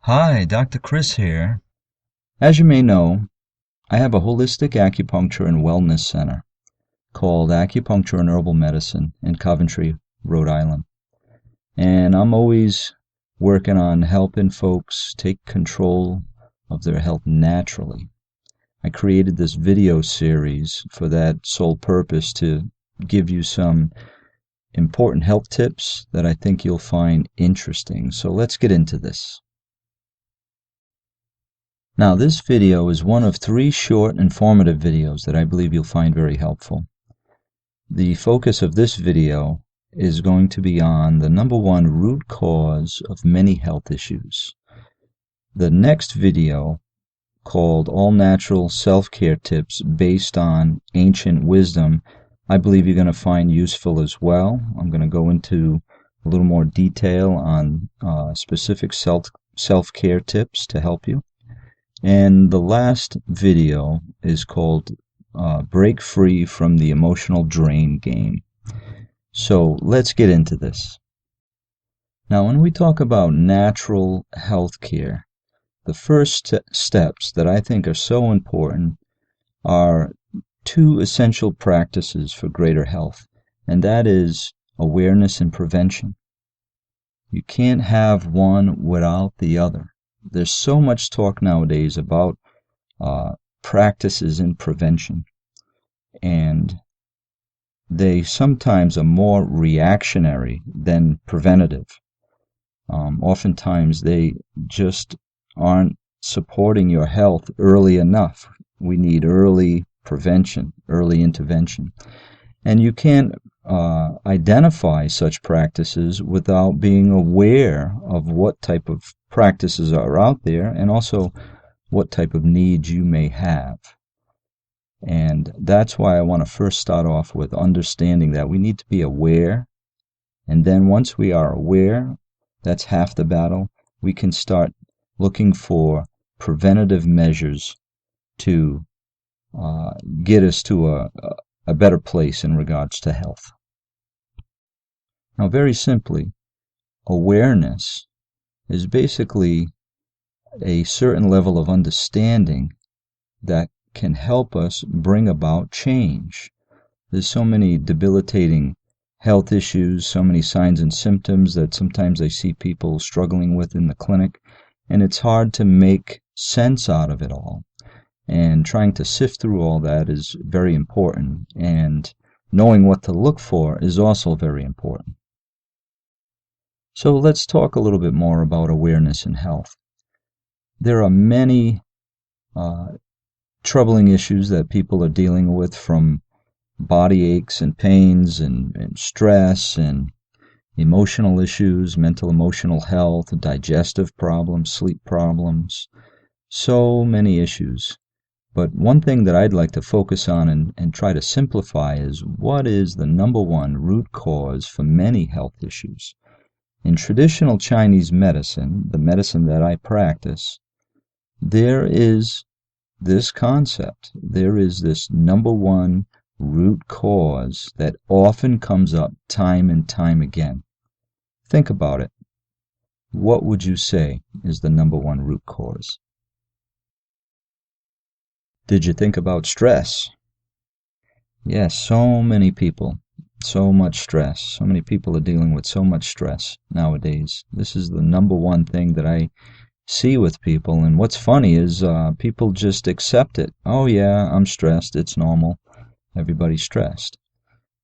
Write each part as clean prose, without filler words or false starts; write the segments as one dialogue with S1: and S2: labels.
S1: Hi, Dr. Chris here. As you may know, I have a holistic acupuncture and wellness center called Acupuncture and Herbal Medicine in Coventry, Rhode Island. And I'm always working on helping folks take control of their health naturally. I created this video series for that sole purpose, to give you some important health tips that I think you'll find interesting. So let's get into this. Now, this video is one of 3 short, informative videos that I believe you'll find very helpful. The focus of this video is going to be on the number 1 root cause of many health issues. The next video, called All Natural Self-Care Tips Based on Ancient Wisdom, I believe you're going to find useful as well. I'm going to go into a little more detail on specific self-care tips to help you. And the last video is called Break Free from the Emotional Drain Game. So let's get into this. Now, when we talk about natural health care, the first steps that I think are so important are 2 essential practices for greater health, and that is awareness and prevention. You can't have one without the other. There's so much talk nowadays about practices in prevention, and they sometimes are more reactionary than preventative. Oftentimes they just aren't supporting your health early enough. We need early prevention, early intervention. And you can't identify such practices without being aware of what type of practices are out there, and also what type of needs you may have. And that's why I want to first start off with understanding that we need to be aware, and then once we are aware, that's half the battle. We can start looking for preventative measures to get us to a better place in regards to health. Now, very simply, awareness is basically a certain level of understanding that can help us bring about change. There's so many debilitating health issues, so many signs and symptoms that sometimes I see people struggling with in the clinic, and it's hard to make sense out of it all. And trying to sift through all that is very important, and knowing what to look for is also very important. So let's talk a little bit more about awareness in health. There are many troubling issues that people are dealing with, from body aches and pains and stress and emotional issues, mental emotional health, digestive problems, sleep problems, so many issues. But one thing that I'd like to focus on and try to simplify is, what is the number 1 root cause for many health issues? In traditional Chinese medicine, the medicine that I practice, there is this concept. There is this number 1 root cause that often comes up time and time again. Think about it. What would you say is the number 1 root cause? Did you think about stress? Yes, so many people, so much stress. So many people are dealing with so much stress nowadays. This is the number 1 thing that I see with people. And what's funny is people just accept it. Oh yeah, I'm stressed. It's normal. Everybody's stressed.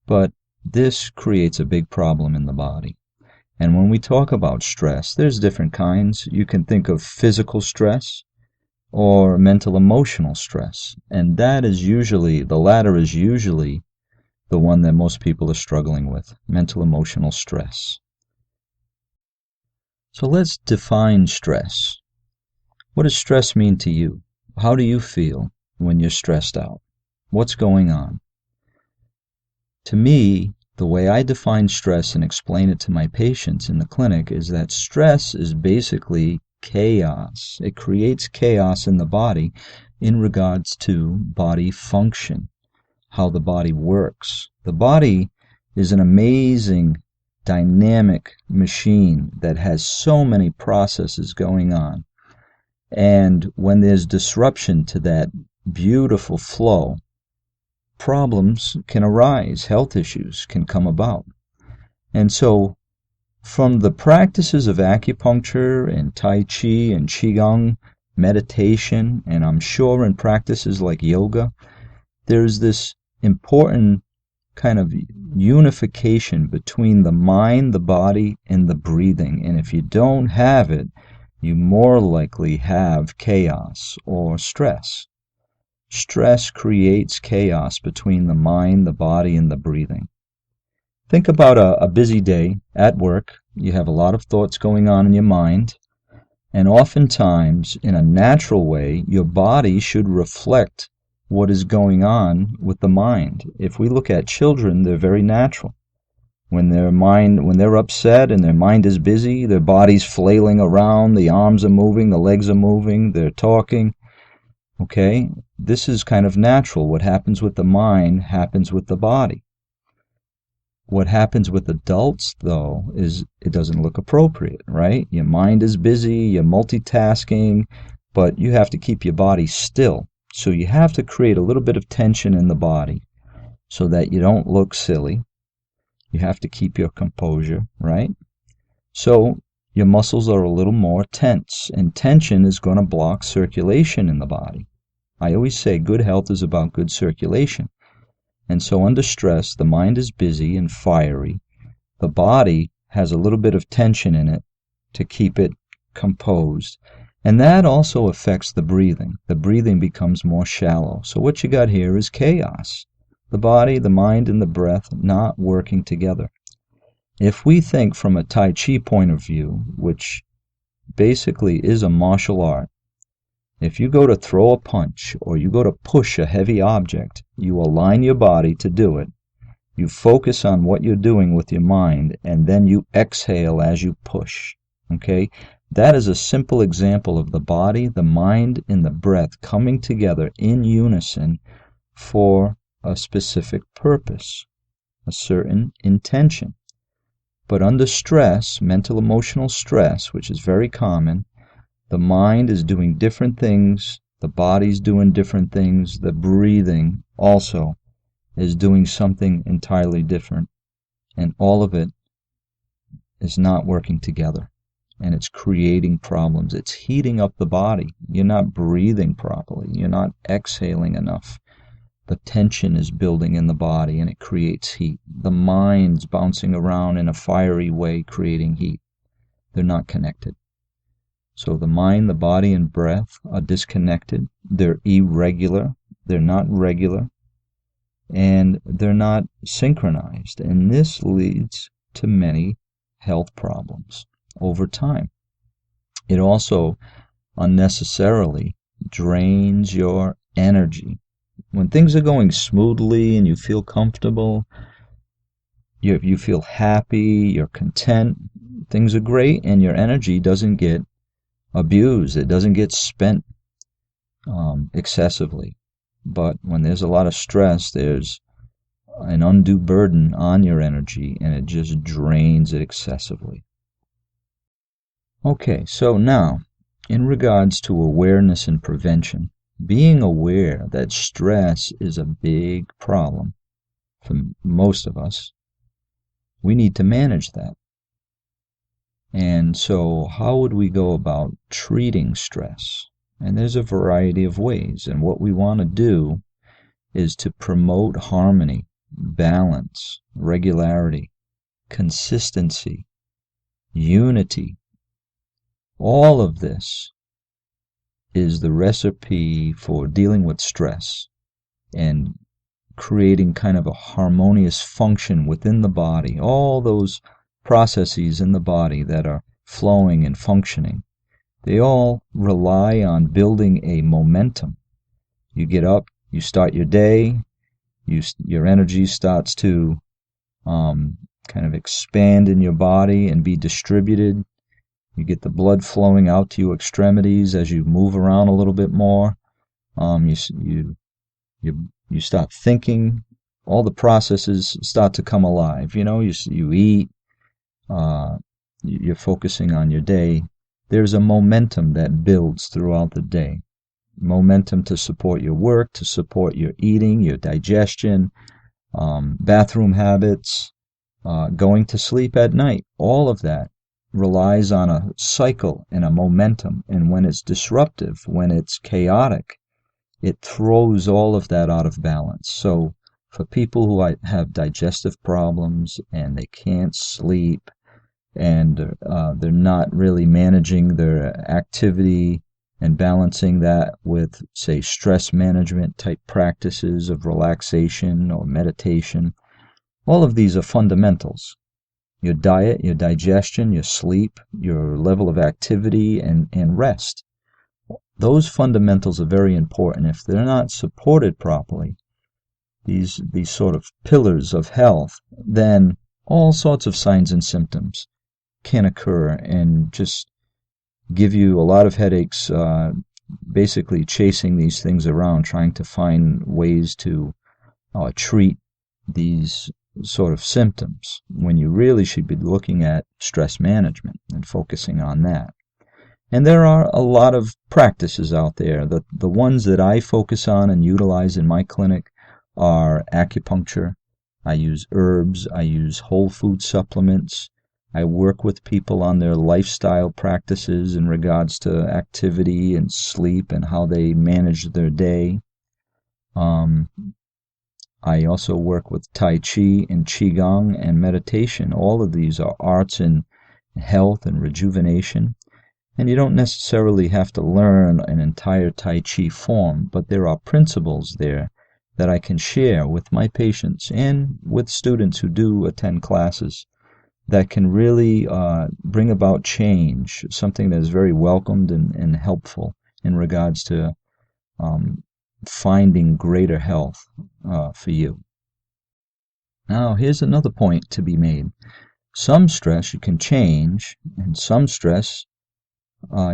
S1: But this creates a big problem in the body. And when we talk about stress, there's different kinds. You can think of physical stress or mental emotional stress. And that is usually, the latter is usually the one that most people are struggling with, mental emotional stress. So let's define stress. What does stress mean to you? How do you feel when you're stressed out? What's going on? To me, the way I define stress and explain it to my patients in the clinic is that stress is basically chaos. It creates chaos in the body in regards to body function, how the body works. The body is an amazing, dynamic machine that has so many processes going on. And when there's disruption to that beautiful flow, problems can arise, health issues can come about. And so from the practices of acupuncture and Tai Chi and Qigong, meditation, and I'm sure in practices like yoga, there's this important kind of unification between the mind, the body, and the breathing. And if you don't have it, you more likely have chaos or stress. Stress creates chaos between the mind, the body, and the breathing. Think about a busy day at work. You have a lot of thoughts going on in your mind, and oftentimes, in a natural way, your body should reflect what is going on with the mind. If we look at children, they're very natural. When they're upset and their mind is busy, their body's flailing around, the arms are moving, the legs are moving, they're talking. Okay? This is kind of natural. What happens with the mind happens with the body. What happens with adults, though, is it doesn't look appropriate, right? Your mind is busy, you're multitasking, but you have to keep your body still. So you have to create a little bit of tension in the body so that you don't look silly. You have to keep your composure, right? So your muscles are a little more tense, and tension is going to block circulation in the body. I always say good health is about good circulation. And so under stress, the mind is busy and fiery. The body has a little bit of tension in it to keep it composed. And that also affects the breathing. The breathing becomes more shallow. So what you got here is chaos. The body, the mind, and the breath not working together. If we think from a Tai Chi point of view, which basically is a martial art, if you go to throw a punch or you go to push a heavy object, you align your body to do it. You focus on what you're doing with your mind, and then you exhale as you push. Okay? That is a simple example of the body, the mind, and the breath coming together in unison for a specific purpose, a certain intention. But under stress, mental emotional stress, which is very common, the mind is doing different things, the body's doing different things, the breathing also is doing something entirely different, and all of it is not working together, and it's creating problems. It's heating up the body. You're not breathing properly. You're not exhaling enough. The tension is building in the body, and it creates heat. The mind's bouncing around in a fiery way, creating heat. They're not connected. So the mind, the body, and breath are disconnected. They're irregular. They're not regular. And they're not synchronized. And this leads to many health problems over time. It also unnecessarily drains your energy. When things are going smoothly and you feel comfortable, you feel happy, you're content, things are great, and your energy doesn't get abused. It doesn't get spent excessively. But when there's a lot of stress, there's an undue burden on your energy, and it just drains it excessively. Okay, so now, in regards to awareness and prevention, being aware that stress is a big problem for most of us, we need to manage that. And so how would we go about treating stress? And there's a variety of ways. And what we want to do is to promote harmony, balance, regularity, consistency, unity. All of this is the recipe for dealing with stress and creating kind of a harmonious function within the body. All those processes in the body that are flowing and functioning, they all rely on building a momentum. You get up, you start your day, your energy starts to kind of expand in your body and be distributed. You get the blood flowing out to your extremities as you move around a little bit more. You start thinking. All the processes start to come alive. You eat. You're focusing on your day, there's a momentum that builds throughout the day. Momentum to support your work, to support your eating, your digestion, bathroom habits, going to sleep at night. All of that relies on a cycle and a momentum. And when it's disruptive, when it's chaotic, it throws all of that out of balance. So for people who have digestive problems and they can't sleep and they're not really managing their activity and balancing that with, say, stress management type practices of relaxation or meditation, all of these are fundamentals. Your diet, your digestion, your sleep, your level of activity, and rest. Those fundamentals are very important. If they're not supported properly, these sort of pillars of health, then all sorts of signs and symptoms can occur and just give you a lot of headaches, basically chasing these things around, trying to find ways to treat these sort of symptoms when you really should be looking at stress management and focusing on that. And there are a lot of practices out there. The ones that I focus on and utilize in my clinic are acupuncture. I use herbs. I use whole food supplements. I work with people on their lifestyle practices in regards to activity and sleep and how they manage their day. I also work with Tai Chi and Qigong and meditation. All of these are arts in health and rejuvenation. And you don't necessarily have to learn an entire Tai Chi form, but there are principles there that I can share with my patients and with students who do attend classes that can really bring about change, something that is very welcomed and helpful in regards to finding greater health for you. Now, here's another point to be made. Some stress you can change, and some stress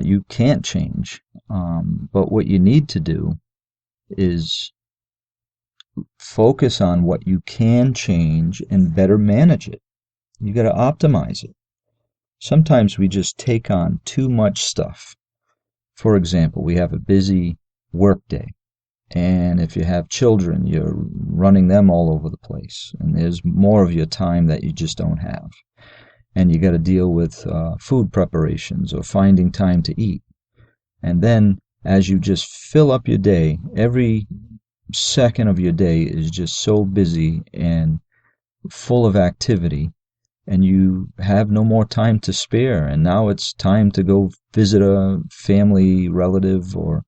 S1: you can't change. But what you need to do is focus on what you can change and better manage it. You got to optimize it. Sometimes we just take on too much stuff. For example, we have a busy work day. And if you have children, you're running them all over the place. And there's more of your time that you just don't have. And you got to deal with food preparations or finding time to eat. And then as you just fill up your day, every second of your day is just so busy and full of activity, and you have no more time to spare. And now it's time to go visit a family relative or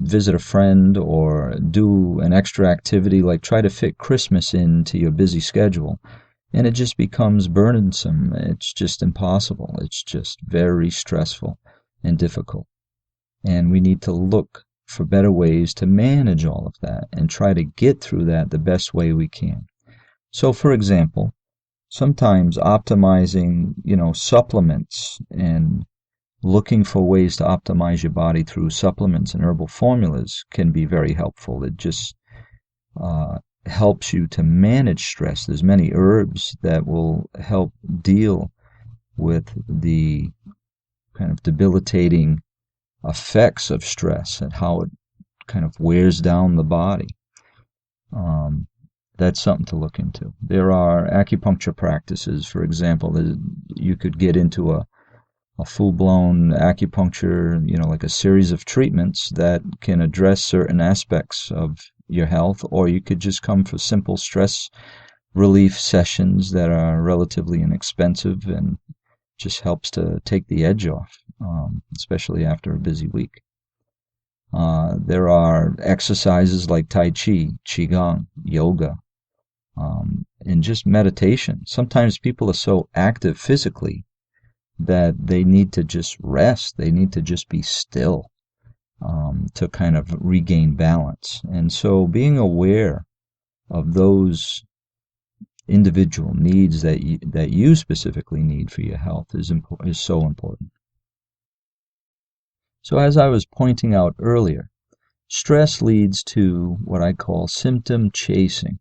S1: visit a friend or do an extra activity, like try to fit Christmas into your busy schedule. And it just becomes burdensome. It's just impossible. It's just very stressful and difficult. And we need to look for better ways to manage all of that and try to get through that the best way we can. So, for example, sometimes optimizing, supplements and looking for ways to optimize your body through supplements and herbal formulas can be very helpful. It just helps you to manage stress. There's many herbs that will help deal with the kind of debilitating effects of stress and how it kind of wears down the body. That's something to look into. There are acupuncture practices, for example, that you could get into a full-blown acupuncture, like a series of treatments that can address certain aspects of your health, or you could just come for simple stress relief sessions that are relatively inexpensive and just helps to take the edge off, especially after a busy week. There are exercises like Tai Chi, Qigong, yoga, and just meditation. Sometimes people are so active physically that they need to just rest. They need to just be still to kind of regain balance. And so being aware of those individual needs that you specifically need for your health is so important. So as I was pointing out earlier, stress leads to what I call symptom chasing.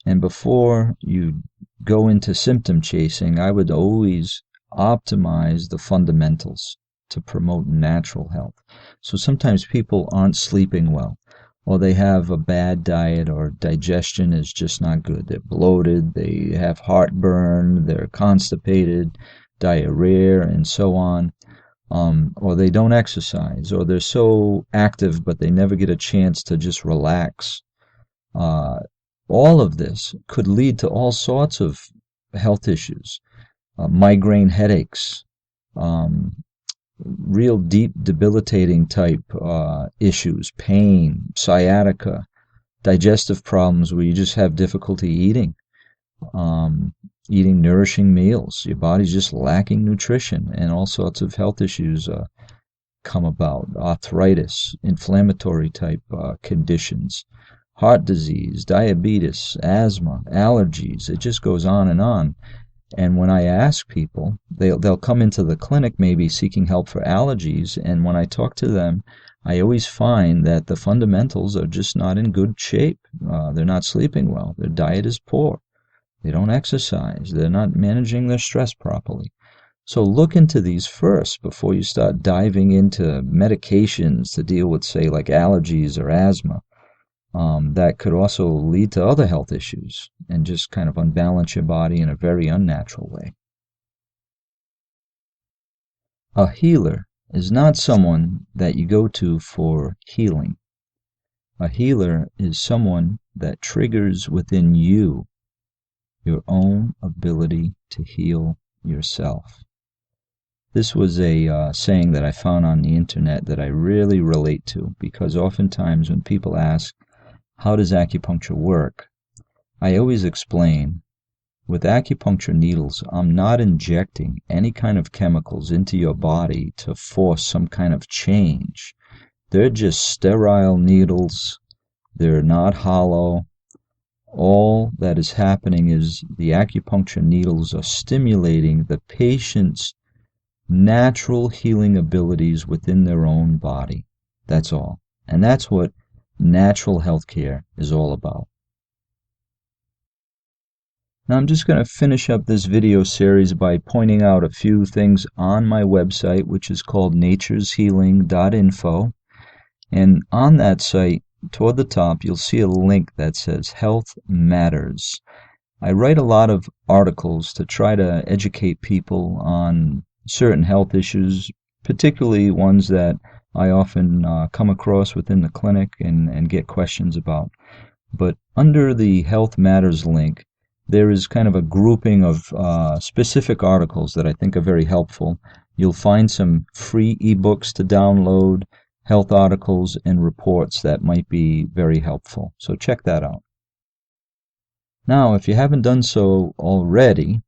S1: And before you go into symptom chasing, I would always optimize the fundamentals to promote natural health. So sometimes people aren't sleeping well, or they have a bad diet, or digestion is just not good. They're bloated, they have heartburn, they're constipated, diarrhea, and so on. Or they don't exercise, or they're so active but they never get a chance to just relax. All of this could lead to all sorts of health issues, migraine headaches, real deep debilitating type issues, pain, sciatica, digestive problems where you just have difficulty eating nourishing meals. Your body's just lacking nutrition, and all sorts of health issues come about. Arthritis, inflammatory type conditions, heart disease, diabetes, asthma, allergies. It just goes on and on. And when I ask people, they'll come into the clinic maybe seeking help for allergies, and when I talk to them, I always find that the fundamentals are just not in good shape. They're not sleeping well. Their diet is poor. They don't exercise. They're not managing their stress properly. So look into these first before you start diving into medications to deal with, say, like allergies or asthma. That could also lead to other health issues and just kind of unbalance your body in a very unnatural way. A healer is not someone that you go to for healing. A healer is someone that triggers within you your own ability to heal yourself. This was a saying that I found on the internet that I really relate to, because oftentimes when people ask, how does acupuncture work? I always explain, with acupuncture needles, I'm not injecting any kind of chemicals into your body to force some kind of change. They're just sterile needles. They're not hollow. All that is happening is the acupuncture needles are stimulating the patient's natural healing abilities within their own body. That's all. And that's what natural healthcare is all about. Now I'm just going to finish up this video series by pointing out a few things on my website, which is called natureshealing.info. And on that site, toward the top, you'll see a link that says Health Matters. I write a lot of articles to try to educate people on certain health issues, particularly ones that I often come across within the clinic and get questions about. But under the Health Matters link, there is kind of a grouping of specific articles that I think are very helpful. You'll find some free ebooks to download, health articles, and reports that might be very helpful. So check that out. Now, if you haven't done so already,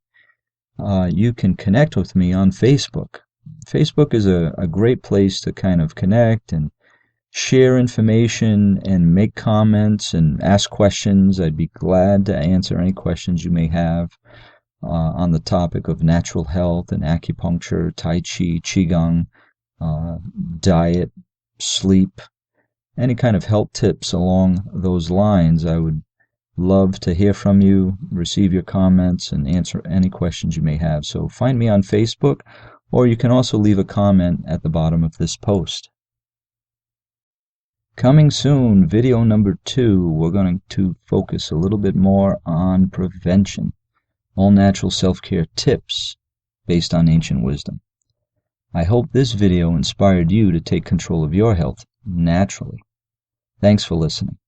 S1: you can connect with me on Facebook. Facebook is a great place to kind of connect and share information and make comments and ask questions. I'd be glad to answer any questions you may have on the topic of natural health and acupuncture, Tai Chi, Qigong, diet, sleep, any kind of health tips along those lines. I would love to hear from you, receive your comments, and answer any questions you may have. So find me on Facebook, or you can also leave a comment at the bottom of this post. Coming soon, video number 2, we're going to focus a little bit more on prevention, all natural self-care tips based on ancient wisdom. I hope this video inspired you to take control of your health naturally. Thanks for listening.